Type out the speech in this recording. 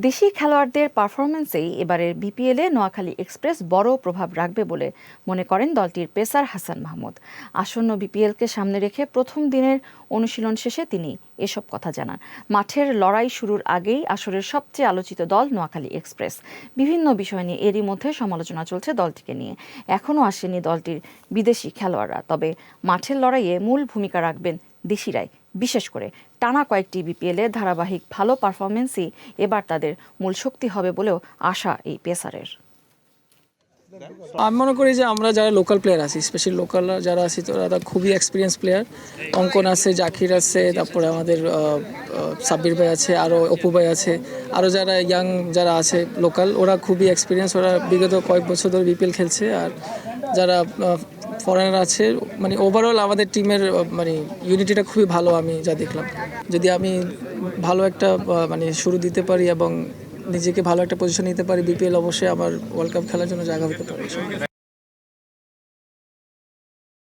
দেশি খেলোয়াড়দের পারফরম্যান্সেই এবারের বিপিএলে নোয়াখালী এক্সপ্রেস বড় প্রভাব রাখবে বলে মনে করেন দলটির পেসার হাসান মাহমুদ। আসন্ন বিপিএলকে সামনে রেখে প্রথম দিনের অনুশীলন শেষে তিনি এসব কথা জানান। মাঠের লড়াই শুরুর আগেই আসরের সবচেয়ে আলোচিত দল নোয়াখালী এক্সপ্রেস। বিভিন্ন বিষয় নিয়ে এরই মধ্যে সমালোচনা চলছে দলটিকে নিয়ে। এখনও আসেনি দলটির বিদেশি খেলোয়াড়রা, তবে মাঠের লড়াইয়ে মূল ভূমিকা রাখবেন দেশিরাই। বিশেষ করে টানা কয়েকটি বিপিএলে ধারাবাহিক ভালো পারফরমেন্সই এবার তাদের মূল শক্তি হবে বলেও আশা এই পেসারের। আমি মনে করি যে আমরা যারা লোকাল প্লেয়ার আছি, স্পেশালি লোকাল যারা আছি তারা খুবই এক্সপিরিয়েন্স প্লেয়ার। অঙ্কন আছে, জাকির আছে, তারপরে আমাদের সাব্বির ভাই আছে, আরও অপু ভাই আছে, আরও যারা ইয়াং যারা আছে লোকাল, ওরা খুবই এক্সপিরিয়েন্স। ওরা বিগত কয়েক বছর ধরে বিপিএল খেলছে। আর যারা ফরেনার আছে, মানে ওভারঅল আমাদের টিমের মানে ইউনিটিটা খুবই ভালো আমি যা দেখলাম। যদি আমি ভালো একটা মানে শুরু দিতে পারি এবং নিজেকে ভালো একটা পজিশন নিতে পারি, বিপিএল অবশ্যই আমার ওয়ার্ল্ড কাপ খেলার জন্য জায়গা হতে পারে।